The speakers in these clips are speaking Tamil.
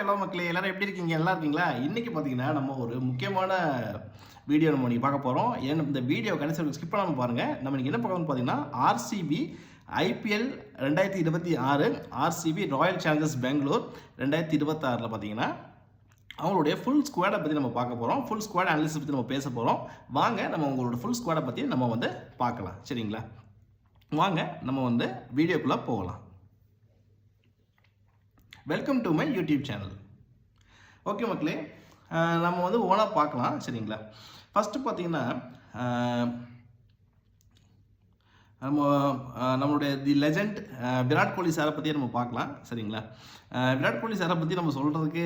ஹலோ மக்களே, எல்லாரும் எப்படி இருக்கீங்க? நல்லா இருக்கீங்களா? இன்னைக்கு பார்த்தீங்கன்னா, நம்ம ஒரு முக்கியமான வீடியோ நம்ம இன்னைக்கு பார்க்க போறோம். இந்த வீடியோ கடைசி வரைக்கும் ஸ்கிப் பண்ணாம பாருங்க. நம்ம இன்னைக்கு என்ன பார்க்கணும்னு பார்த்தீங்கன்னா, RCB IPL 2026 RCB Royal Challengers Bengaluru 2026ல பார்த்தீங்கன்னா, அவங்களுடைய ஃபுல் ஸ்குவாட பற்றி நம்ம பார்க்க போகிறோம். ஃபுல் ஸ்குவாட் அனாலிசிஸ் பற்றி நம்ம பேச போகிறோம். வாங்க நம்ம உங்களோட ஃபுல் ஸ்குவாட பற்றி நம்ம பார்க்கலாம். சரிங்களா? வாங்க நம்ம வீடியோக்குள்ளே போகலாம். Welcome to my YouTube channel. Okay மக்களே, நம்ம ஓனாக பார்க்கலாம். சரிங்களா? ஃபஸ்ட்டு பார்த்தீங்கன்னா, நம்மளுடைய தி லெஜண்ட் விராட் கோலி சாரை பற்றி நம்ம பார்க்கலாம். சரிங்களா? விராட் கோலி சாரை பற்றி நம்ம சொல்கிறதுக்கு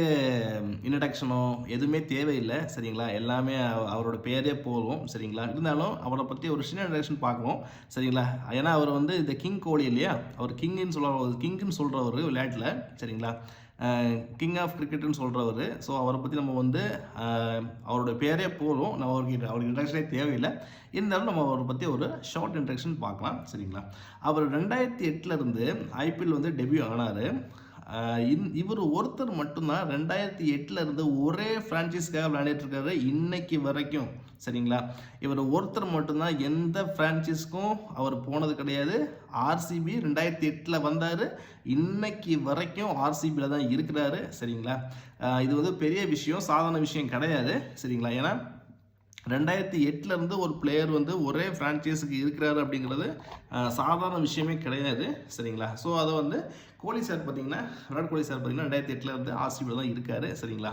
இன்ட்ரடக்ஷனோ எதுவுமே தேவையில்லை. சரிங்களா? எல்லாமே அவரோட பேரே போதும். சரிங்களா? இருந்தாலும் அவரை பற்றி ஒரு சின்ன இன்ட்ரடக்ஷன் பார்க்கணும். சரிங்களா? ஏன்னா அவர் இந்த கிங் கோலி இல்லையா, அவர் கிங்குன்னு சொல்கிறவர் விளையாட்டில். சரிங்களா? கிங் ஆஃப் கிரிக்கெட்டுன்னு சொல்கிறவர். ஸோ அவரை பற்றி நம்ம அவரோட பேரே போதும். நம்ம அவருக்கு இன்ட்ரடக்ஷனே தேவையில்லை. இருந்தாலும் நம்ம அவரை பற்றி ஒரு ஷார்ட் இன்ட்ரடக்ஷன் பார்க்கலாம். சரிங்களா? அவர் 2008 ஐபிஎல் டெபியூ ஆனார். இவர் ஒருத்தர் மட்டும்தான் 2008 ஒரே ஃப்ரான்ச்சைஸ்க்காக விளையாடிட்டு இருக்காரு இன்னைக்கு வரைக்கும். சரிங்களா? இவர் ஒருத்தர் மட்டும்தான் எந்த ஃப்ரான்ச்சைஸ்க்கும் அவர் போனது கிடையாது. ஆர்சிபி 2008 வந்தார். இன்னைக்கு வரைக்கும் ஆர்சிபியில் தான் இருக்கிறாரு. சரிங்களா? இது பெரிய விஷயம், சாதாரண விஷயம் கிடையாது. சரிங்களா? ஏன்னா 2008 ஒரு பிளேயர் ஒரே ஃப்ரான்ச்சைஸுக்கு இருக்கிறாரு அப்படிங்கிறது சாதாரண விஷயமே கிடையாது. சரிங்களா? ஸோ அதை கோலி சார் பார்த்தீங்கன்னா, விராட் கோலி சார் பார்த்தீங்கன்னா 2008 ஆர்சிபியில் தான் இருக்கார். சரிங்களா?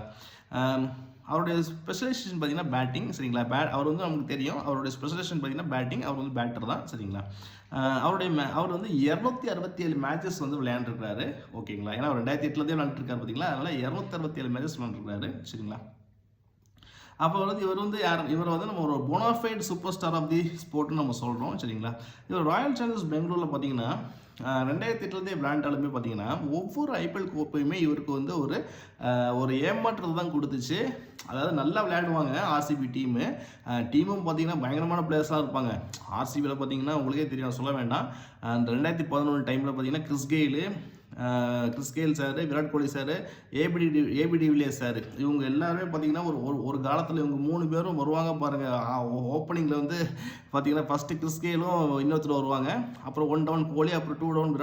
அவருடைய ஸ்பெஷலைசேஷன் பார்த்தீங்கன்னா பேட்டிங். சரிங்களா? அவர் நமக்கு தெரியும், அவருடைய ஸ்பெஷலைசேஷன் பார்த்தீங்கன்னா பேட்டிங். அவர் பேட்டர் தான். சரிங்களா? அவர் 267 மேட்சஸ் விளையாண்டுருக்காரு. ஓகேங்களா? ஏன்னா அவர் 2008 விளையாண்டுருக்காரு பார்த்தீங்களா, அதனால் 267 மேட்சஸ் விளையாண்டுருக்காரு. சரிங்களா? அப்போ இவர் நம்ம ஒரு bonafide superstar of the ஸ்போர்ட்னு நம்ம சொல்கிறோம். சரிங்களா? இவர் ராயல் சேலஞ்சர்ஸ் பெங்களூரில் பார்த்தீங்கன்னா 2008 விளையாண்டாலுமே பார்த்தீங்கன்னா ஒவ்வொரு ஐபிஎல் கோப்பையுமே இவருக்கு ஒரு ஏமாற்றத்தை தான் கொடுத்துச்சு. அதாவது நல்லா விளையாடுவாங்க ஆர்சிபி டீமும் பார்த்தீங்கன்னா பயங்கரமான பிளேயர்ஸ்லாம் இருப்பாங்க. ஆர்சிபியில் பார்த்தீங்கன்னா உங்களுக்கே தெரியும், சொல்ல வேண்டாம். அந்த 2011 டைமில் பார்த்தீங்கன்னா Chris Gayle sir, Virat Kohli sir, AB de Villiers sir, இவங்க எல்லாருமே பார்த்தீங்கன்னா ஒரு காலத்தில் இவங்க 3 பேரும் வருவாங்க பாருங்கள். ஓப்பனிங்கில் பார்த்தீங்கன்னா ஃபஸ்ட்டு கிறிஸ் கெயிலும் இன்னொருத்தர் வருவாங்க. அப்புறம் 1 டவுன் கோலி, அப்புறம் 2 டவுன்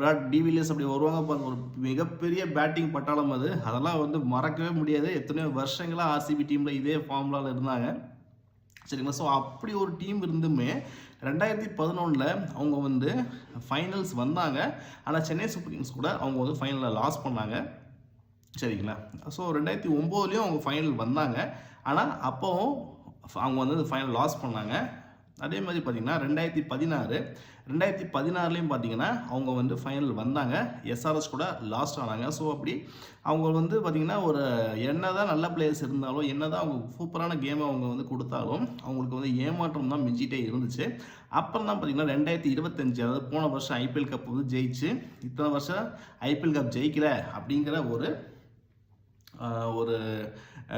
விராட் டிவிலியர்ஸ் அப்படி வருவாங்க பாருங்கள். ஒரு மிகப்பெரிய பேட்டிங் பட்டாளம் அதெல்லாம் மறக்கவே முடியாது. எத்தனையோ வருஷங்களாக ஆர்சிபி டீமில் இதே ஃபார்முலாவில் இருந்தாங்க. சரிங்களா? ஸோ அப்படி ஒரு டீம் இருந்துமே 2011 அவங்க ஃபைனல்ஸ் வந்தாங்க. ஆனால் சென்னை சூப்பர் கிங்ஸ் கூட அவங்க ஃபைனலில் லாஸ் பண்ணாங்க. சரிங்களா? ஸோ 2009 அவங்க ஃபைனல் வந்தாங்க. ஆனால் அப்போவும் அவங்க ஃபைனல் லாஸ் பண்ணாங்க. அதே மாதிரி பார்த்தீங்கன்னா 2016 பார்த்தீங்கன்னா அவங்க ஃபைனல் வந்தாங்க. எஸ்ஆர்எஸ் கூட லாஸ்ட் ஆனாங்க. ஸோ அப்படி அவங்க பார்த்தீங்கன்னா ஒரு என்னதான் நல்ல பிளேயர்ஸ் இருந்தாலும், என்னதான் அவங்க சூப்பரான கேமை அவங்க கொடுத்தாலும் அவங்களுக்கு ஏமாற்றம் தான் மிஞ்சிட்டே இருந்துச்சு. அப்புறம் தான் பார்த்தீங்கன்னா 2025, அதாவது போன வருஷம் ஐபிஎல் கப் ஜெயிச்சு இத்தனை வருஷம் ஐபிஎல் கப் ஜெயிக்கல அப்படிங்கிற ஒரு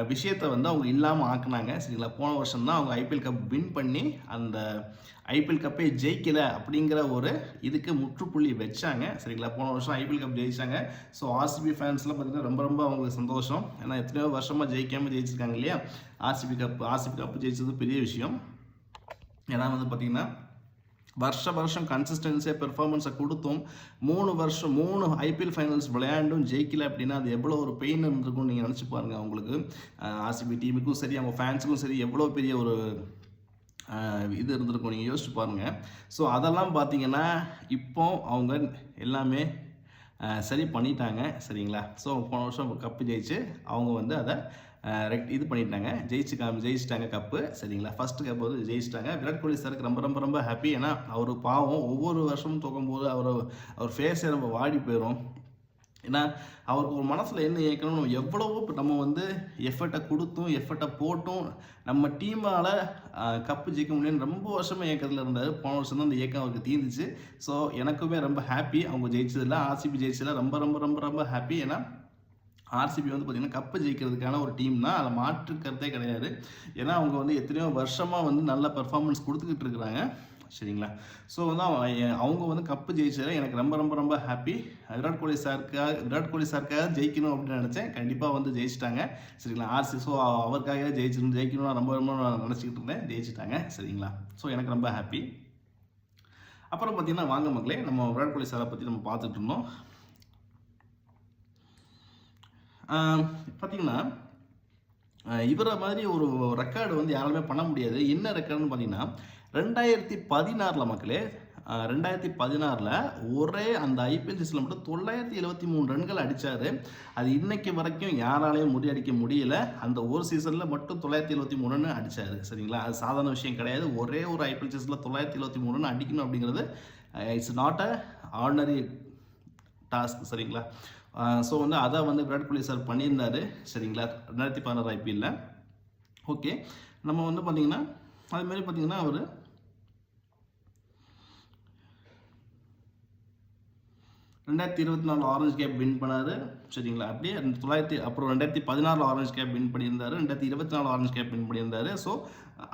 விஷயத்தை அவங்க இல்லாமல் ஆக்குனாங்க. சரிங்களா? போன வருஷம் தான் அவங்க ஐபிஎல் கப் வின் பண்ணி அந்த ஐபிஎல் கப்பே ஜெயிக்கலை அப்படிங்கிற இதுக்கு முற்றுப்புள்ளி வச்சாங்க. சரிங்களா? போன வருஷம் ஐபிஎல் கப் ஜெயிச்சாங்க. ஸோ ஆர்சிபி ஃபேன்ஸ்லாம் பார்த்தீங்கன்னா ரொம்ப ரொம்ப அவங்களுக்கு சந்தோஷம். ஏன்னா எத்தனையோ வருஷமாக ஜெயிச்சிருக்காங்க இல்லையா. ஆர்சிபி கப் ஜெயிச்சது பெரிய விஷயம். ஏன்னா பார்த்தீங்கன்னா வருஷம் கன்சிஸ்டன்சியாக பெர்ஃபார்மன்ஸை கொடுத்தும் 3 ஐபிஎல் ஃபைனல்ஸ் விளையாண்டும் ஜெயிக்கல அப்படின்னா அது எவ்வளோ ஒரு பெயின் இருந்திருக்கும்னு நீங்கள் நினச்சி பாருங்கள். அவங்களுக்கு ஆர்சிபி டீமுக்கும் சரி, அவங்க ஃபேன்ஸுக்கும் சரி எவ்வளோ பெரிய ஒரு இது இருந்திருக்கும் நீங்கள் யோசிச்சு பாருங்கள். ஸோ அதெல்லாம் பார்த்தீங்கன்னா இப்போ அவங்க எல்லாமே சரி பண்ணிட்டாங்க. சரிங்களா? ஸோ போன வருஷம் கப்பு ஜெயிச்சு அவங்க அதை இது பண்ணிட்டாங்க, ஜெயிச்சிட்டாங்க கப்பு. சரிங்களா? ஃபஸ்ட்டு கப்பு ஜெயிச்சிட்டாங்க. விராட் கோலி சாருக்கு ரொம்ப ரொம்ப ரொம்ப ஹாப்பி. ஏன்னா அவர் பாவம் ஒவ்வொரு வருஷமும் தோக்கும்போது அவர் ஃபேஸே ரொம்ப வாடி போயிடும். ஏன்னா அவருக்கு ஒரு மனசில் என்ன ஏற்கனவே எவ்வளவோ நம்ம எஃபர்ட்டை கொடுத்தும் எஃபர்ட்டை போட்டும் நம்ம டீமால் கப்பு ஜெயிக்க முடியும்னு ரொம்ப வருஷமாக ஏக்கத்தில் இருந்தார். போன வருஷம் தான் அந்த ஏக்கம் அவருக்கு தீர்ந்துச்சு. ஸோ எனக்குமே ரொம்ப ஹாப்பி அவங்க ஜெயிச்சதில்லை, ஆர்சிபி ஜெயிச்சதில்லை. ரொம்ப ரொம்ப ரொம்ப ரொம்ப ஹாப்பி. ஏன்னா ஆர்சிபி பார்த்தீங்கன்னா கப்பு ஜெயிக்கிறதுக்கான ஒரு டீம் தான், அதை மாற்று கருத்தே கிடையாது. ஏன்னா அவங்க எத்தனையோ வருஷமாக நல்ல பெர்ஃபார்மன்ஸ் கொடுத்துக்கிட்டு இருக்கிறாங்க. சரிங்களா. ஸோ வந்து அவங்க வந்து கப்பு ஜெயிச்சதில் எனக்கு ரொம்ப ரொம்ப ரொம்ப ஹாப்பி. விராட் கோலி சாருக்காக ஜெயிக்கணும் அப்படின்னு நினச்சேன். கண்டிப்பாக வந்து ஜெயிச்சிட்டாங்க சரிங்களா. ஆர்சி ஸோ அவருக்காக ஜெயிக்கணும்னு ரொம்ப ரொம்ப நினச்சிக்கிட்டு இருந்தேன். ஜெயிச்சிட்டாங்க சரிங்களா. ஸோ எனக்கு ரொம்ப ஹாப்பி. அப்புறம் பார்த்தீங்கன்னா வாங்க மக்களே, நம்ம விராட் கோலி சாரை பற்றி நம்ம பார்த்துட்டு இருந்தோம். பார்த்தீங்கன்னா இவரை மாதிரி ஒரு ரெக்கார்டு வந்து யாருமே பண்ண முடியாது. என்ன ரெக்கார்டுன்னு பார்த்தீங்கன்னா 2016 மக்களே, 2016 ஒரே அந்த ஐபிஎல் சீசனில் மட்டும் 973 ரன்கள் அடித்தார். அது இன்னைக்கு வரைக்கும் யாராலையும் முறியடிக்க முடியல. அந்த ஒரு சீசனில் மட்டும் 973 ரன் அடித்தார் சரிங்களா. அது சாதாரண விஷயம் கிடையாது. ஒரே ஒரு ஐபிஎல் சீசனில் 973 ரன் அடிக்கணும் அப்படிங்கிறது it's not a ordinary task சரிங்களா. ஸோ வந்து அதை வந்து விராட் கோலி சார் பண்ணியிருந்தார் சரிங்களா 2016 ஐபிஎல்லில். ஓகே, நம்ம வந்து பார்த்திங்கன்னா அதுமாரி பார்த்திங்கன்னா அவர் 2024 ஆரஞ்சு கேப் வின் பண்ணார் சரிங்களா. அப்படியே அப்புறம் 2016 ஆரஞ்சு கேப் வின் பண்ணியிருந்தார், 2024 ஆரஞ்சு கேப் வின் பண்ணியிருந்தார். ஸோ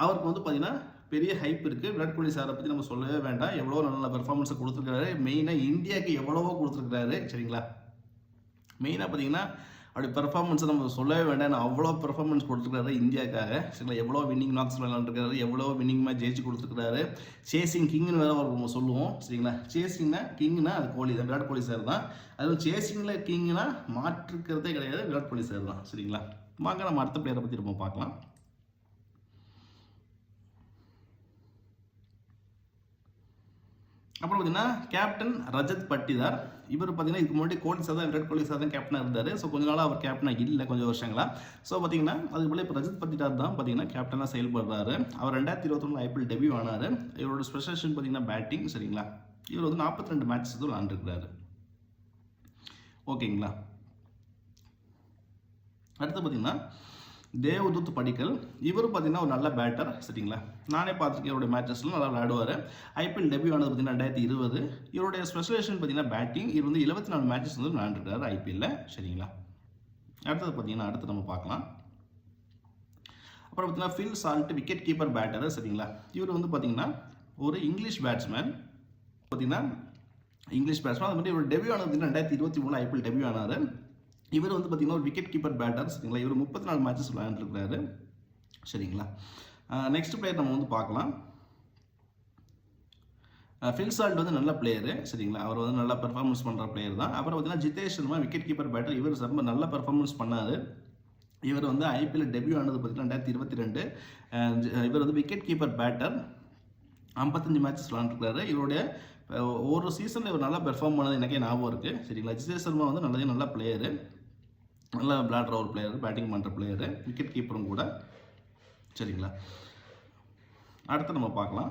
அவருக்கு வந்து பார்த்திங்கன்னா பெரிய ஹைப் இருக்குது. விராட் கோலி சாரை பற்றி நம்ம சொல்லவே வேண்டாம். எவ்வளோ நல்ல பெர்ஃபார்மன்ஸை கொடுத்துருக்காரு. மெயினாக இந்தியாவுக்கு எவ்வளவோ கொடுத்துருக்காரு சரிங்களா. மெயினாக பார்த்தீங்கன்னா அப்படி பெர்ஃபார்மன்ஸை நம்ம சொல்லவே வேண்டாம். அவ்வளோ பெர்ஃபார்மன்ஸ் கொடுத்துருக்காரு இந்தியாவுக்காக சரிங்களா. எவ்வளோ வின்னிங் நாக்ஸ் விளையாண்டுருக்காரு, எவ்வளோ வின்னிங் மேட்ச் ஜெயிச்சு கொடுத்துருக்காரு. சேசிங் கிங்னு வேறு நம்ம சொல்லுவோம் சரிங்களா. சேசிங்னா கிங்னா அது கோலி தான், விராட் கோலி சார் தான். அதுவும் சேசிங்கில் கிங்னா மாற்றுக்கிறதே கிடையாது, விராட் கோலி சார் தான் சரிங்களா. வாங்க நம்ம அடுத்த பிளேயரை பற்றி நம்ம பார்க்கலாம். அப்புறம் பார்த்தீங்கன்னா கேப்டன் ரஜத் பட்டிதார். இவர் பார்த்தீங்கன்னா இதுக்கு முன்னாடி கோலி சார் தான், விராட் கோலி சார் தான் கேப்டனாக இருந்தார். ஸோ கொஞ்ச நாளாக அவர் கேப்டனாக இல்லை, கொஞ்சம் வருஷங்களா. ஸோ பார்த்தீங்கன்னா அதுக்கு போல இப்போ ரஜத் பட்டிதார் தான் பார்த்தீங்கன்னா கேப்டனாக செயல்படுறாரு. அவர் 2021 ஐபிஎல் டெபியூ ஆனார். இவரோட ஸ்பெஷலேஷன் பார்த்தீங்கன்னா பேட்டிங் சரிங்களா. இவர் வந்து 42 மேட்சஸ் தான் விளாண்டுருக்கிறாரு. ஓகேங்களா. அடுத்து பார்த்தீங்கன்னா தேவ்தூத் படிக்கல். இவரும் பார்த்தீங்கன்னா ஒரு நல்ல பேட்டர் சரிங்களா. நானே பார்த்துருக்கேன் இவருடைய மேட்சஸ்லாம் நல்லா விளையாடுவார். ஐபிஎல் டெபியூ ஆனது பார்த்தீங்கன்னா 2020. இவருடைய ஸ்பெஷலேஷன் பார்த்தீங்கன்னா பேட்டிங். இவர் வந்து 24 மேட்சஸ் வந்து விளையாண்டுருக்காரு ஐபிஎல்ல சரிங்களா. அடுத்தது பார்த்தீங்கன்னா அடுத்து நம்ம பார்க்கலாம். அப்புறம் பார்த்தீங்கன்னா Phil Salt wicket keeper batter சரிங்களா. இவர் வந்து பார்த்தீங்கன்னா ஒரு இங்கிலீஷ் பேட்ஸ்மேன் பார்த்தீங்கன்னா அது மாதிரி இவர் டெபியூ ஆனது பார்த்தீங்கன்னா 2023 ஐபிஎல் டெபியூ ஆனார். இவர் வந்து பார்த்தீங்கன்னா ஒரு விக்கெட் கீப்பர் பேட்டர் சரிங்களா. இவர் 34 மேட்சஸ் விளையாண்டுருக்கிறாரு சரிங்களா. நெக்ஸ்ட் பிளேயர் நம்ம வந்து பார்க்கலாம். ஃபில் சால்ட் வந்து நல்ல பிளேயரு சரிங்களா. அவர் வந்து நல்லா பெர்ஃபார்மன்ஸ் பண்ணுற பிளேயர் தான். அப்புறம் பார்த்தீங்கன்னா Jitesh Sharma wicket keeper batter. இவர் ரொம்ப நல்ல பெர்ஃபார்மன்ஸ் பண்ணார். இவர் வந்து ஐபிஎல் டெபியூ ஆனது பார்த்தீங்கன்னா 2022. இவர் வந்து விக்கெட் கீப்பர் பேட்டர், 55 மேட்சஸ் விளையாண்டுருக்காரு. இவருடைய ஒரு சீசனில் இவர் நல்லா பெர்ஃபார்ம் பண்ணது எனக்கே ஞாபகம் இருக்குது சரிங்களா. ஜிதேஷ் சர்மா வந்து நல்ல பிளேயரு, நல்லா விளையாடுற ஒரு பிளேயர், பேட்டிங் பண்ணுற பிளேயரு, விக்கெட் கீப்பரும் கூட சரிங்களா. அடுத்து நம்ம பார்க்கலாம்.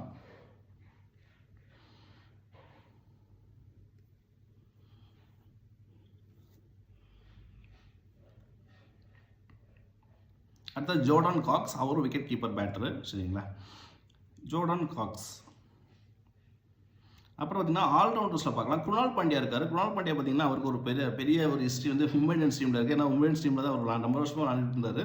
அடுத்தது ஜோர்டன் காக்ஸ். அவரும் விக்கெட் கீப்பர் பேட்டரு சரிங்களா. Jordan Cox. அப்புறம் பார்த்தீங்கன்னா ஆல்ரவுண்டர்ஸில் பார்க்கலாம். குணால் பாண்டியா இருக்கார். குணால் பாண்டியா பார்த்தீங்கன்னா அவருக்கு ஒரு பெரிய ஒரு ஹிஸ்ட்ரி வந்து மும்பை இந்தியன்ஸ் டீமில் இருக்குது. ஏன்னா மும்பை இந்தியன்ஸ் டீமில் தான் அவர் ரொம்ப வருஷமாக விளையாண்டுட்டு இருந்தார்.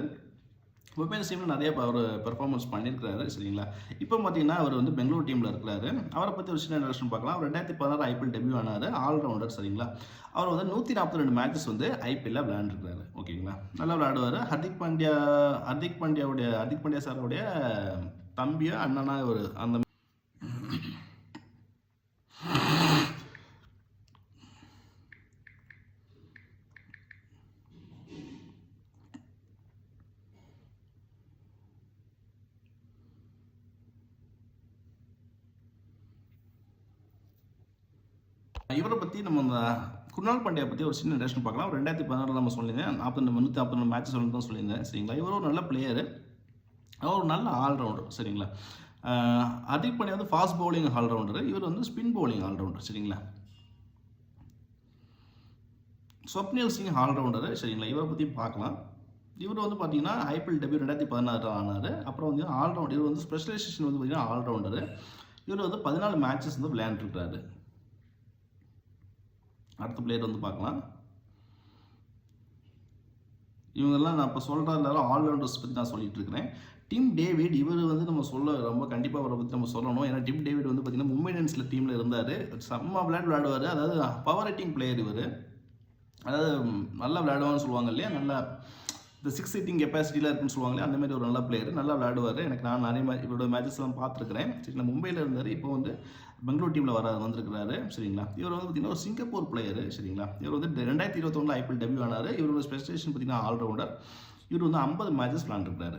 மும்பை இந்தியன்ஸ் டீமில் நிறைய அவர் பெர்ஃபார்மன்ஸ் பண்ணியிருக்காரு சரிங்களா. இப்போ பார்த்தீங்கன்னா அவர் வந்து பெங்களூர் டீமில் இருக்கிறாரு. அவரை பற்றி ஒரு சின்ன இன்ட்ரெஸ்ட் பார்க்கலாம். அவர் 2016 ஐபிஎல் டெபியூ ஆனார். ஆல்ரவுண்டர் சரிங்களா. அவர் வந்து 142 மேட்சஸ் வந்து ஐபிஎல்ல விளையாண்டுருக்காரு. ஓகேங்களா, நல்லா விளையாடுவார். ஹர்திக் பாண்டியா சாரோடைய தம்பியா அண்ணனா ஒரு அந்த இவரை பற்றி நம்ம அந்த குணால் பாண்டியா பற்றி ஒரு சின்ன இன்ட்ரெஸ்ட் பார்க்கலாம். 2016 நம்ம சொல்லியிருந்தேன் 142 மேட்சஸ் தான் சொல்லியிருந்தேன் சரிங்களா. இவர் ஒரு நல்ல பிளேயரு, அவர் ஒரு நல்ல ஆல்ரவுண்டர் சரிங்களா. ஹர்திக் பாண்டியா வந்து ஃபாஸ்ட் பவுலிங் ஆல்ரவுண்டர், இவர் வந்து ஸ்பின் பவுலிங் ஆல்ரவுண்டர் சரிங்களா. ஸ்வப்னில் சிங் ஆல்ரவுண்டர் சரிங்களா. இவரை பற்றி பார்க்கலாம். இவர் வந்து பார்த்தீங்கன்னா ஐபிஎல் டெபியூ 2016 ஆனார். அப்புறம் வந்து ஆல்ரவுண்டர், இவர் வந்து ஸ்பெஷலைசேஷன் வந்து பார்த்தீங்கன்னா ஆல்ரவுண்டர். இவர் வந்து 14 மேட்சஸ் வந்து விளையாண்டுருக்காரு. அடுத்த பிளேயர் வந்து பார்க்கலாம். இவங்கெல்லாம் நான் இப்போ சொல்கிற எல்லாரும் ஆல்ரவுண்டர்ஸ் பற்றி நான் சொல்லிட்டு இருக்கிறேன். டிம் டேவிட் இவர் வந்து நம்ம ரொம்ப கண்டிப்பாக அவரை பற்றி நம்ம சொல்லணும். ஏன்னா டிம் டேவிட் வந்து பார்த்திங்கன்னா மும்பை இந்தியன்ஸில் டீமில் இருந்தார். செம்ம விளையாடுவார். அதாவது பவர் ஹிட்டிங் பிளேயர் இவர். அதாவது நல்லா விளையாடுவான்னு சொல்லுவாங்க இல்லையா, நல்லா இந்த 6 ஹிட்டிங் கெப்பாசிட்டியில் இருக்குன்னு சொல்லுவாங்க இல்லையா, அந்த மாதிரி ஒரு நல்ல பிளேயர், நல்லா விளையாடுவார். நான் நிறைய இவரோட மேட்சஸ்லாம் பார்த்துருக்கிறேன். சரிங்களா, மும்பையில் இருந்தார். இப்போ வந்து பெங்களூர் டீமில் வந்திருக்கிறாரு. சரிங்களா, இவர் வந்து பார்த்திங்கன்னா ஒரு சிங்கப்பூர் பிளேயர். சரிங்களா, இவர் வந்து 2021 ஐபிஎல் டெபியூ ஆனார். இவரோட ஸ்பெசிலேஷன் பார்த்திங்கன்னா ஆல்ரவுண்டர். இவர் வந்து 50 மேட்சஸ் விளையாண்டுருக்காரு.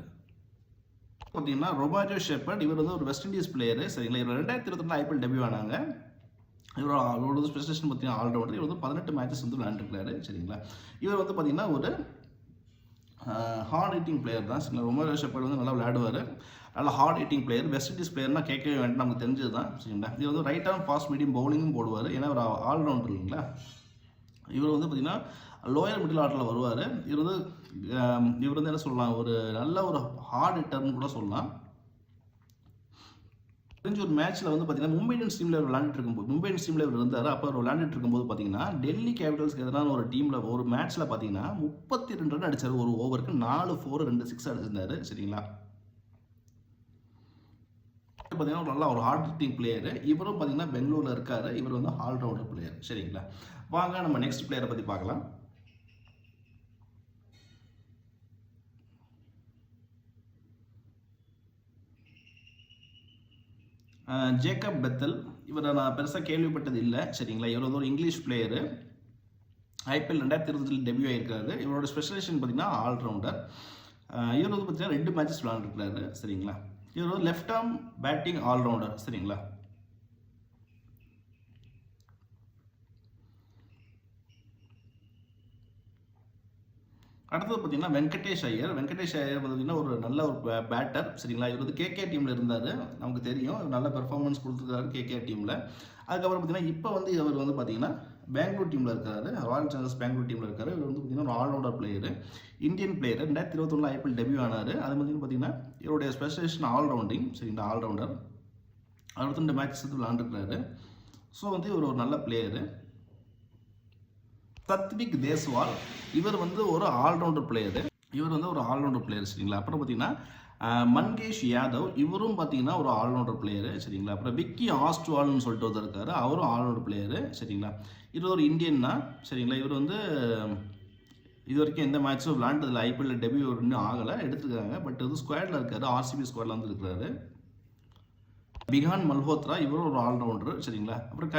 பார்த்தீங்கன்னா ரொபார்டோ ஷெப்பர்ட் இவர் வந்து ஒரு வெஸ்ட் இண்டீஸ் பிளேயர். சரிங்களா, இவர் 2022 ஐபிஎல் டெபியூ ஆனாங்க. இவரோட ஸ்பெசிலேஷன் பார்த்தீங்கன்னா ஆல்ரவுண்டர். இவர் வந்து 18 மேட்சஸ் வந்து விளையாண்டுருக்காரு. சரிங்களா, இவர் வந்து பார்த்தீங்கன்னா ஒரு ஹார்ட் ஹிட்டிங் பிளேயர் தான். சரிங்களா, ரொபார்டோ ஷெப்பர்ட் வந்து நல்லா விளையாடுவார். நல்லா hard hitting player. West Indies பிளேயர்னா கேட்கவே வேண்டாம், நமக்கு தெரிஞ்சது தான். சரிங்களா, இவர் வந்து ரைட் ஆர்ம் ஃபாஸ்ட் மீடியம் பவுலிங்கும் போடுவார். ஏன்னா ஒரு ஆல்ரவுண்டர் இல்லைங்களா. இவர் வந்து பார்த்திங்கன்னா லோயர் மிடில் ஆர்டரில் வருவார். இவர் வந்து என்ன சொல்லலாம், ஒரு நல்ல ஒரு ஹார்ட் ஹிட்டர்னு கூட சொல்லலாம். தெரிஞ்ச ஒரு மேட்ச்சில் வந்து பார்த்தீங்கன்னா மும்பை இந்தியன்ஸ் டீமில் விளையாண்டுட்டு இருக்கும்போது, மும்பை இந்தியன்ஸ் டீமில் இவர் இருந்தார். அப்போ அவர் விளையாண்டுட்டு இருக்கும்போது பார்த்தீங்கன்னா டெல்லி கேபிட்டல்ஸ்க்கு எதிரான ஒரு டீமில் ஒரு மேட்ச்சில் பார்த்தீங்கன்னா 32 ரன் அடித்தார். ஒரு ஓவருக்கு 4 4 2 6 அடிச்சிருந்தாரு. சரிங்களா, பார்த்தீங்கன்னா ஒரு நல்ல ஒரு ஹார்ட் ஹிட்டிங் பிளேயர். இவரும் பார்த்தீங்கன்னா பெங்களூரில் இருக்கார். இவர் வந்து ஆல்ரவுண்டர் பிளேயர். சரிங்களா, வாங்க நம்ம நெக்ஸ்ட் பிளேயரை பற்றி பார்க்கலாம். Jacob Bethell. இவரை நான் பெருசாக கேள்விப்பட்டது இல்லை. சரிங்களா, இவர் வந்து ஒரு இங்கிலீஷ் பிளேயரு. ஐபிஎல் 2020 டெபியூ ஆகிருக்காரு. இவரோட ஸ்பெஷலேஷன் பார்த்தீங்கன்னா ஆல்ரவுண்டர். இவர் வந்து பார்த்தீங்கன்னா 2 மேட்சஸ் விளையாண்டுருக்காரு. சரிங்களா, இவர் வந்து லெஃப்ட் ஆர்ம் பேட்டிங் ஆல்ரவுண்டர். சரிங்களா, அடுத்தது பார்த்தீங்கன்னா வெங்கடேஷ் ஐயர். வெங்கடேஷ் ஐயர் பார்த்தீங்கன்னா ஒரு நல்ல ஒரு பேட்டர். சரிங்களா, இவர் வந்து கேகே டீமில் இருந்தார். நமக்கு தெரியும், நல்ல பெர்ஃபார்மன்ஸ் கொடுத்துருக்காரு கேகே டீமில். அதுக்கப்புறம் பார்த்தீங்கன்னா இப்போ வந்து இவர் வந்து பார்த்தீங்கன்னா பெங்களூர் டீமில் இருக்காரு. ராயல் சேலஞ்சர்ஸ் பெங்களூர் டீமில் இருக்காரு. இவர் வந்து பார்த்தீங்கன்னா ஒரு allrounder player, Indian player. 2021 IPL debut ஆனார். அது பார்த்தீங்கன்னா இவருடைய ஸ்பெஷலேஷன் ஆல்ரவுண்டிங். சரிங்களா, ஆல்ரவுண்டர். 62 மேட்சஸ் வந்து விளையாண்டுருக்காரு. ஸோ வந்து இவர் ஒரு நல்ல பிளேயரு. சத்விக் தேஸ்வால் இவர் வந்து ஒரு ஆல்ரவுண்டர் பிளேயரு. சரிங்களா, அப்புறம் பார்த்தீங்கன்னா மன்கேஷ் யாதவ் இவரும் பார்த்தீங்கன்னா ஒரு ஆல்ரவுண்டர் பிளேயரு. சரிங்களா, அப்புறம் விக்கி ஆஸ்ட்வால்னு சொல்லிட்டு ஒருத்தர் இருக்காரு. அவரும் ஆல்ரவுண்டர் பிளேயரு. சரிங்களா, இவர் ஒரு இந்தியன் தான். சரிங்களா, இவர் வந்து இது வரைக்கும் எந்த மேட்சும் விளையாண்டதில்லை. ஐபிஎல் டெபியூ இன்னும் ஆகலை, எடுத்துருக்காங்க. பட் வந்து ஸ்குவாடில் இருக்காரு, ஆர்சிபி ஸ்குவாடில் வந்து இருக்கிறாரு. பிகான் மல்ஹோத்ரா இவரும் ஒரு ஆல்ரவுண்டர். சரிங்களா, அப்புறம்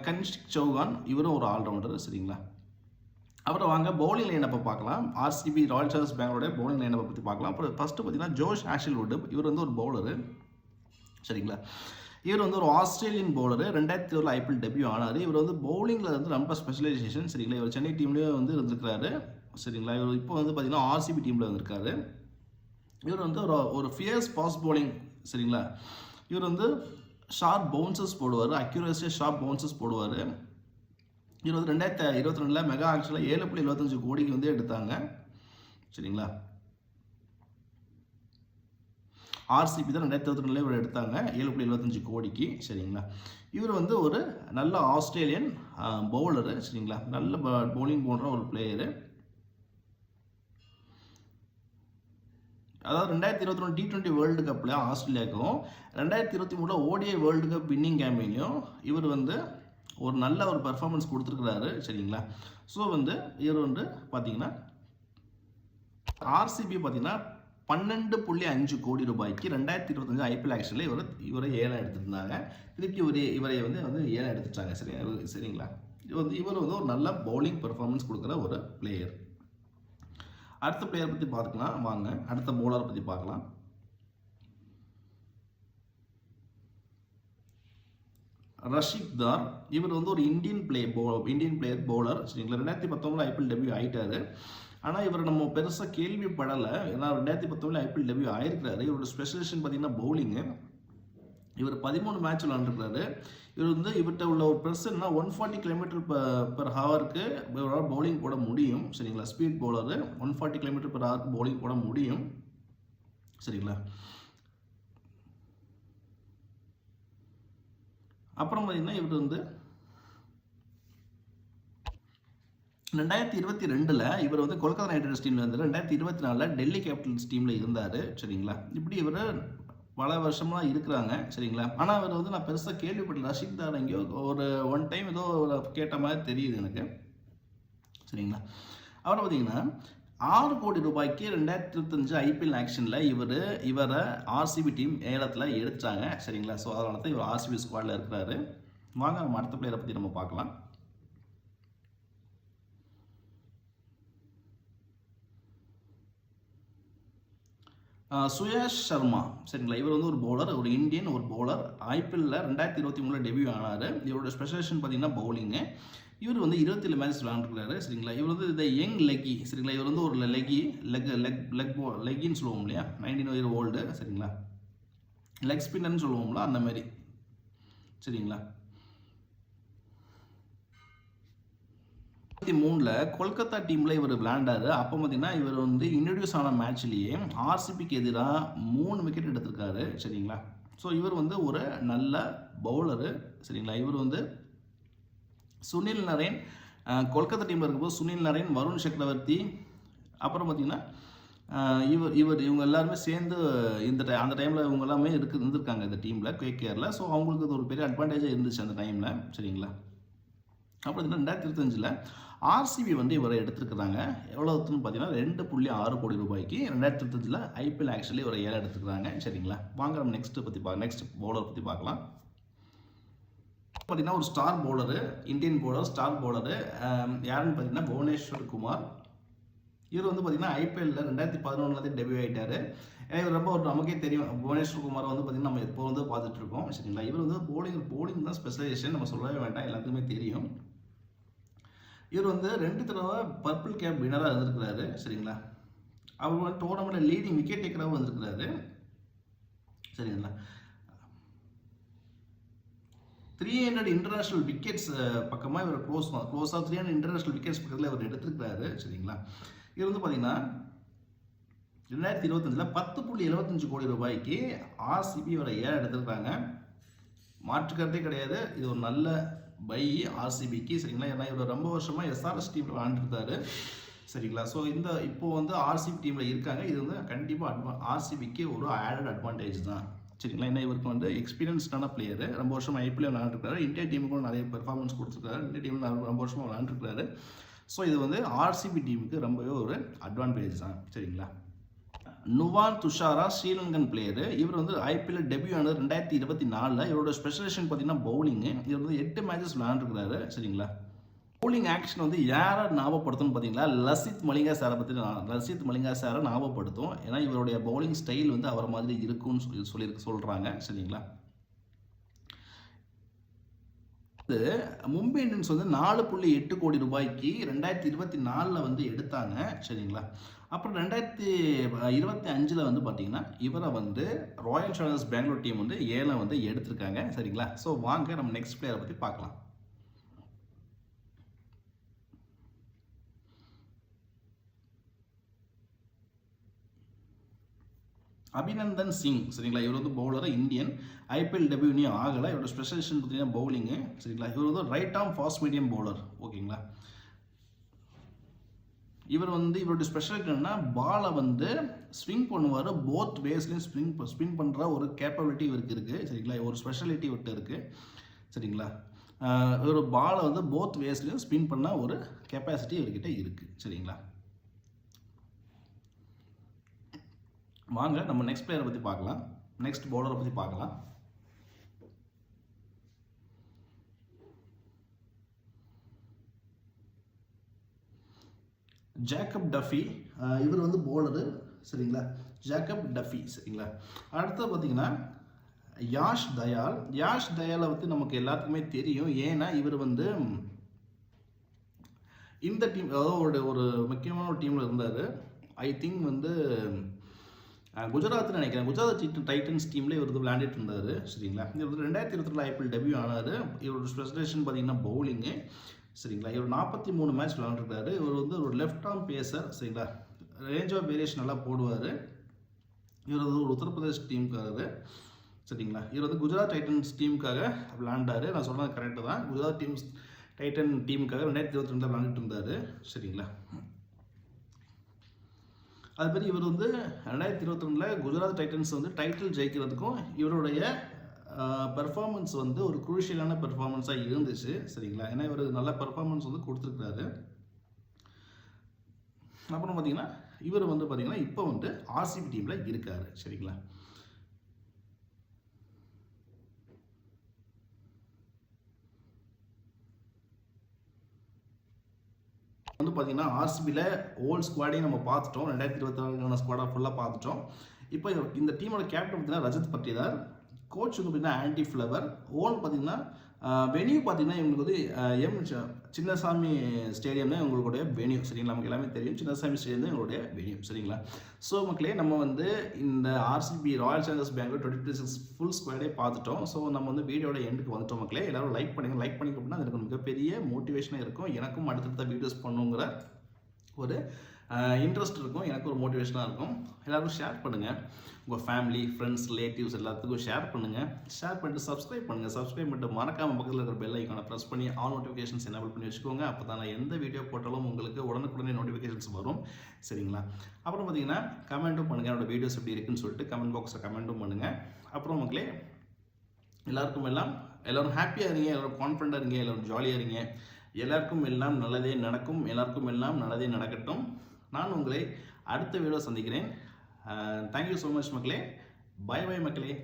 கனிஷ்க் சௌகான் இவரும் ஒரு ஆல்ரவுண்டர். சரிங்களா, அப்புறம் வாங்க பவுலிங் லைனப்பை பார்க்கலாம். ஆர்சிபி ராயல் சேலஞ்சர்ஸ் பெங்களூரோட பவுலிங் லைனப்பை பற்றி பார்க்கலாம். அப்புறம் ஃபஸ்ட்டு பார்த்தீங்கன்னா ஜோஷ் ஹேசல்வுட். இவர் வந்து ஒரு பவுலரு. சரிங்களா, இவர் வந்து ஒரு ஆஸ்திரேலியன் பவுலரு. 2021 ஐபிஎல் டெபியூ ஆனார். இவர் வந்து பவுலிங்கில் வந்து ரொம்ப ஸ்பெஷலைசேஷன். சரிங்களா, இவர் சென்னை டீம்லேயே வந்து இருந்திருக்காரு. சரிங்களா, இவர் இப்போ வந்து பார்த்தீங்கன்னா ஆர்சிபி டீமில் வந்திருக்காரு. இவர் வந்து ஒரு ஃபியர்ஸ் ஃபாஸ்ட் பவுலிங். சரிங்களா, இவர் வந்து ஷார்ப் பவுன்சஸ் போடுவார், அக்யூரஸியாக ஷார்ப் பவுன்சஸ் போடுவார். இவர் வந்து 2022 மெகா ஆக்சுவலாக 7.75 கோடிக்கு வந்து எடுத்தாங்க. சரிங்களா, ஆர்சிபி தான் 2022 இவர் எடுத்தாங்க 7.75 கோடிக்கு. சரிங்களா, இவர் வந்து ஒரு நல்ல ஆஸ்திரேலியன் பவுலரு. சரிங்களா, நல்ல பவுலிங் போடுற ஒரு பிளேயரு. அதாவது 2021 T20 வேர்ல்டு கப்பில் ஆஸ்திரேலியாவுக்கும் 2023 ஓடிஐ வேர்ல்டு கப் வின்னிங் கேம்பெயினையும் இவர் வந்து ஒரு நல்ல ஒரு பெர்ஃபார்மன்ஸ் கொடுத்துருக்குறாரு. சரிங்களா, ஸோ வந்து இவர் வந்து பார்த்தீங்கன்னா ஆர்சிபி பார்த்தீங்கன்னா 12.5 கோடி ரூபாய்க்கு 2025 ஐபிஎல் ஆக்ஷனில் இவரை ஏலம் எடுத்துருந்தாங்க. திருப்பி இவரை வந்து ஏலம் எடுத்துட்டாங்க. சரிங்களா, இவர் வந்து ஒரு நல்ல பவுலிங் பெர்ஃபார்மன்ஸ் கொடுக்குற ஒரு பிளேயர். அடுத்த பிளேயர் பற்றி பார்க்கலாம். வாங்க அடுத்த பவுலரை பற்றி பார்க்கலாம். ரஷிக் தார் இவர் வந்து ஒரு இந்தியன் பிளேயர் பவுலர். சரிங்களா, 2019 ஐபிஎல் டெபியூ ஆகிட்டாரு. ஆனால் இவர் நம்ம பெருசாக கேள்விப்படலை. ஏன்னா 2019 ஐபிஎல் டெபியூ ஆயிருக்கிறாரு. இவரோட ஸ்பெஷலேஷன் பார்த்தீங்கன்னா பவுலிங்கு. இவர் 13 மேட்ச் விளாண்டுருக்காரு. இவர் வந்து இவர்கிட்ட உள்ள ஒரு ப்ரெஸ்ன்னா 140 km/h இவரால் பவுலிங் போட முடியும். சரிங்களா, ஸ்பீட் பவுலரு 140 km/h பவுலிங் போட முடியும். சரிங்களா, அப்புறம் பார்த்தீங்கன்னா இவர் வந்து 2022 இவர் வந்து கொல்கத்தா நைட் ரைடர்ஸ் டீமில் இருந்தார். 2024 டெல்லி கேபிட்டல்ஸ் டீமில் இருந்தார். சரிங்களா, இப்படி இவர் பல வருஷமாக இருக்கிறாங்க. சரிங்களா, ஆனால் அவர் வந்து நான் பெருசாக கேள்விப்பட்டல. ரஷீத் தார் எங்கேயோ ஒரு ஒன் டைம் ஏதோ கேட்ட மாதிரி தெரியுது எனக்கு. சரிங்களா, அவரை பார்த்தீங்கன்னா 6 கோடி ரூபாய்க்கு 2025 ஐபிஎல் ஆக்ஷனில் இவரை ஆர்சிபி டீம் ஏலத்தில் எடுத்துட்டாங்க. சரிங்களா, ஸோ அதனால தான் இவர் ஆர்சிபி ஸ்குவாடில் இருக்கிறாரு. வாங்க நம்ம அடுத்த பிளேயரை பற்றி நம்ம பார்க்கலாம். சுயாஷ் சர்மா. சரிங்களா, இவர் வந்து ஒரு பவுலர், ஒரு இந்தியன் ஒரு பவுலர். ஐபிஎல்ல 2023 டெபியூ ஆனார். இவரோட ஸ்பெஷலைசேஷன் பார்த்தீங்கன்னா பவுலிங்கு. இவர் வந்து 27 மேட்ச் விளாண்டுருக்காரு. சரிங்களா, இவர் வந்து இந்த யங் லெக்கி. சரிங்களா, இவர் வந்து ஒரு லெக்கின்னு சொல்லுவோம் இல்லையா, 19 இயர் ஓல்டு. சரிங்களா, லெக் ஸ்பின்னர்னு சொல்லுவோம்ல அந்த மாதிரி. சரிங்களா, 2023 கொல்கத்தா டீமில் இவர் விளையாண்டாரு. அப்போ பார்த்தீங்கன்னா இவர் வந்து இன்ட்ரடியூஸ் ஆன மேட்ச்லேயே ஆர்சிபிக்கு எதிராக 3 விக்கெட் எடுத்திருக்காரு. சரிங்களா, ஸோ இவர் வந்து ஒரு நல்ல பவுலரு. சரிங்களா, இவர் வந்து சுனில் நரேன் கொல்கத்தா டீமில் இருக்கும்போது சுனில் நரேன், வருண் சக்கரவர்த்தி, அப்புறம் பார்த்தீங்கன்னா இவங்க எல்லாருமே சேர்ந்து அந்த டைமில் இவங்க எல்லாமே இருந்திருக்காங்க இந்த டீமில் கேகேஆரில். ஸோ அவங்களுக்கு அது ஒரு பெரிய அட்வான்டேஜாக இருந்துச்சு அந்த டைமில். சரிங்களா, அப்புறம் 2025 ஆர்சிபி வந்து இவரை எடுத்துருக்குறாங்க. எவ்வளோத்துன்னு பார்த்தீங்கன்னா 2.6 கோடி ரூபாய்க்கு 2025 ஐபிஎல் ஆக்சுவலி இவரை ஏலம் எடுத்துக்கிறாங்க. சரிங்களா, வாங்க நம்ம நெக்ஸ்ட் பவுலர் பற்றி பார்க்கலாம். பார்த்தீங்கன்னா ஒரு star bowler, Indian bowler, star bowler யாருன்னு பார்த்தீங்கன்னா புவனேஸ்வர் குமார். இவர் வந்து பார்த்தீங்கன்னா ஐபிஎல்ல 2011 டெபியூ ஆகிட்டார். இவர் ரொம்ப நமக்கே தெரியும். புவனேஸ்வர் குமார் வந்து பார்த்தீங்கன்னா நம்ம இப்போ வந்து பார்த்துட்டு இருக்கோம். சரிங்களா, இவர் வந்து போலிங் தான் ஸ்பெஷலைசேஷன், நம்ம சொல்லவே வேண்டாம், எல்லாத்துக்குமே தெரியும். இவர் வந்து 2 தடவை பர்பிள் கேப் வினராக இருந்திருக்கிறாரு. சரிங்களா, அவர் வந்து டோர்னமெண்ட்டில் லீடிங் விக்கெட் டேக்கராகவும் வந்திருக்கிறாரு. சரிங்களா, 300 இன்டர்நேஷனல் விக்கெட்ஸ் பக்கமாக இவர் க்ளோஸாக 300 இன்டர்நேஷனல் விக்கெட்ஸ் பக்கத்தில் இவர் எடுத்திருக்கிறாரு. சரிங்களா, இவர் வந்து பார்த்தீங்கன்னா 2025 10.75 கோடி ரூபாய்க்கு ஆர்சிபி இவரை ஏலம் எடுத்திருக்காங்க. மாற்றுக்கிறதே கிடையாது, இது ஒரு நல்ல பை ஆர்சிபிக்கு. சரிங்களா, ஏன்னா இவர் ரொம்ப வருஷமாக எஸ்ஆர்எஸ் டீமில் விளாண்டுருந்தாரு. சரிங்களா, ஸோ இப்போ வந்து ஆர்சிபி டீமில் இருக்காங்க. இது வந்து கண்டிப்பாக ஆர்சிபிக்கு ஒரு ஆடட் அட்வான்டேஜ் தான். சரிங்களா, ஏன்னா இவருக்கு வந்து எக்ஸ்பீரியன்ஸ்டான பிளேயர், ரொம்ப வருஷம் ஐபிஎல் விளாண்டுருக்காரு. இந்தியா டீமுக்கும் நிறைய பெர்ஃபார்மன்ஸ் கொடுத்துருக்காரு. இந்தியா டீமில் ரொம்ப வருஷமாக விளாண்டுருக்காரு. ஸோ இது வந்து ஆர்சிபி டீமுக்கு ரொம்பவே ஒரு அட்வான்டேஜ் தான். சரிங்களா, நுவான் துஷாரா ஸ்ரீலங்கன் பிளேயரு. இவர் வந்து ஐபிஎல் டெபியூ ஆனது 2024. இவரோட ஸ்பெஷலைசேஷன் பார்த்தீங்கன்னா பவுலிங்கு. இவர் வந்து 8 மேட்சஸ் விளையாண்டுருக்கிறாரு. சரிங்களா, பவுலிங் ஆக்ஷன் வந்து யாரை ஞாபகப்படுத்தும் பார்த்தீங்களா, லசித் மலிங்கா சாரை ஞாபகப்படுத்தும். ஏன்னா இவருடைய பவுலிங் ஸ்டைல் வந்து அவரை மாதிரி இருக்குன்னு சொல்கிறாங்க. சரிங்களா, மும்பை இந்தியன்ஸ் வந்து 4.8 கோடி ரூபாய்க்கு 2024 வந்து எடுத்தாங்க. சரிங்களா, அப்புறம் 2025 வந்து பார்த்தீங்கன்னா இவரை வந்து ராயல் சேலஞ்சர்ஸ் பெங்களூர் டீம் வந்து ஏலம் வந்து எடுத்திருக்காங்க. சரிங்களா, ஸோ வாங்க நம்ம நெக்ஸ்ட் பிளேயரை பற்றி பார்க்கலாம். அபிநந்தன் சிங். சரிங்களா, இவர் வந்து பவுலர், இந்தியன், ஐபிஎல் டெபியூனே ஆகலை. இவரோட ஸ்பெஷலைசேஷன் பார்த்தீங்கன்னா பவுலிங்கு. சரிங்களா, இவர் வந்து right arm fast medium bowler. ஓகேங்களா, இவர் வந்து இவருடைய ஸ்பெஷாலிட்டி என்னன்னா பாலை வந்து ஸ்விங் பண்ணுவார். போத் வேஸ்லையும் ஸ்பின் பண்ணுற ஒரு கேப்பபிலிட்டி இவருக்கு இருக்குது. சரிங்களா, ஒரு ஸ்பெஷாலிட்டி இவர்கிட்ட இருக்குது. சரிங்களா, ஒரு பாலை வந்து போத் வேஸ்லையும் ஸ்பின் பண்ண ஒரு கெப்பாசிட்டி இவர்கிட்ட இருக்குது. சரிங்களா, வாங்க நம்ம நெக்ஸ்ட் பிளேயரை பற்றி பார்க்கலாம். நெக்ஸ்ட் பவுலரை பற்றி பார்க்கலாம். Jacob Duffy. இவர் வந்து பவுலரு. சரிங்களா, ஜேக்கப் டஃபி. சரிங்களா, அடுத்து பார்த்தீங்கன்னா யாஷ் தயாலை பற்றி நமக்கு எல்லாத்துக்குமே தெரியும். ஏன்னா இவர் வந்து இந்த டீம், அதாவது ஒரு முக்கியமான ஒரு டீமில் இருந்தார். ஐ திங்க் வந்து குஜராத்னு நினைக்கிறேன். குஜராத் டைட்டன்ஸ் டீமில் இவர் வந்து விளையாண்டுட்டு இருந்தார். சரிங்களா, இவர் வந்து 2022 ஐபிஎல் டெபியூ ஆனார். இவரோட ஸ்பெஷலைசேஷன் பார்த்தீங்கன்னா பவுலிங்கு. சரிங்களா, இவர் 43 மேட்ச் விளையாண்டுருக்காரு. இவர் வந்து ஒரு லெஃப்ட் ஆர்ம் பேசர். சரிங்களா, ரேஞ்ச் ஆஃப் வேரியேஷன் நல்லா போடுவார். இவர் வந்து ஒரு உத்தரப்பிரதேஷ் டீமுக்காரரு. சரிங்களா, இவர் வந்து குஜராத் டைட்டன்ஸ் டீமுக்காக விளையாண்டார். நான் சொல்கிறது கரெக்டு தான். குஜராத் டைட்டன் டீமுக்காக 2022 விளாண்டுட்டு இருந்தார். சரிங்களா, அது மாதிரி இவர் வந்து 2022 குஜராத் டைட்டன்ஸ் வந்து டைட்டில் ஜெயிக்கிறதுக்கும் இவருடைய பெர்ஃபார்மன்ஸ் வந்து ஒரு குரூஷியலான பெர்ஃபார்மன்ஸாக இருந்துச்சு. சரிங்களா, ஏன்னா இவர் நல்ல பெர்ஃபார்மன்ஸ் வந்து கொடுத்துருக்காரு. அப்புறம் பார்த்தீங்கன்னா இவர் வந்து பார்த்தீங்கன்னா இப்போ வந்து ஆர்சிபி டீமில் இருக்கார். சரிங்களா, வந்து பார்த்தீங்கன்னா ஆர்சிபியில் ஓல்ட் ஸ்குவாடையும் நம்ம பார்த்துட்டோம். 2024 ஸ்குவாடாக ஃபுல்லாக பார்த்துட்டோம். இப்போ இந்த டீமோட கேப்டன் பார்த்தீங்கன்னா ரஜத் பட்டிதார், கோச் வந்து பார்த்தீங்கன்னா ஆன்டி ஃப்ளவர், ஓன் பார்த்தீங்கன்னா வெனியூ பார்த்தீங்கன்னா இவங்களுக்கு வந்து சின்னசாமி ஸ்டேடியம் தான் இவங்களுடைய வெனியூ. சரிங்களா, நமக்கு எல்லாமே தெரியும், சின்னசாமி ஸ்டேடியம் தான் எங்களுடைய வெனியூ. சரிங்களா, ஸோ மக்களே நம்ம வந்து இந்த RCB Royal Challengers Bengaluru 2026 full ஸ்குவாடே பார்த்துட்டோம். ஸோ நம்ம வந்து வீடியோட எண்டுக்கு வந்துட்டோம் மக்களே. எல்லாரும் லைக் பண்ணுங்கள். லைக் பண்ணிங்க அப்படின்னா எனக்கு மிகப்பெரிய மோட்டிவேஷனாக இருக்கும். எனக்கும் அடுத்தடுத்த வீடியோஸ் பண்ணுங்கிற ஒரு இன்ட்ரெஸ்ட் இருக்கும், எனக்கு ஒரு மோட்டிவேஷனாக இருக்கும். எல்லோரும் ஷேர் பண்ணுங்கள், உங்கள் ஃபேமிலி ஃப்ரெண்ட்ஸ் ரிலேட்டிவ்ஸ் எல்லாத்துக்கும் ஷேர் பண்ணுங்கள். ஷேர் பண்ணிட்டு சப்ஸ்கிரைப் பண்ணுங்கள். சப்ஸ்கிரைப் பண்ணிட்டு மறக்காமல் பக்கத்தில் இருக்கிற பெல் ஐக்கானை ப்ரெஸ் பண்ணி ஆல் நோட்டிஃபிகேஷன்ஸ் எனேபிள் பண்ணி வச்சுக்கோங்க. அப்போ தான் நான் எந்த வீடியோ போட்டாலும் உங்களுக்கு உடனுக்குடனே நோட்டிஃபிகேஷன்ஸ் வரும். சரிங்களா, அப்புறம் பார்த்தீங்கன்னா கமெண்ட்டும் பண்ணுங்கள், என்னோடய வீடியோஸ் எப்படி இருக்குன்னு சொல்லிட்டு கமெண்ட் பாக்ஸில் கமெண்ட்டும் பண்ணுங்கள். அப்புறம் மக்களே எல்லோரும் ஹாப்பியாக இருங்க, எல்லோரும் கான்ஃபிடண்ட்டாக இருங்க, எல்லோரும் ஜாலியாக இருங்க. எல்லாருக்கும் எல்லாம் நல்லதே நடக்கும், எல்லாருக்கும் எல்லாம் நல்லதே நடக்கட்டும். நான் உங்களை அடுத்த வீடியோ சந்திக்கிறேன். தேங்க்யூ ஸோ மச் மக்களே. பை பை மக்களே.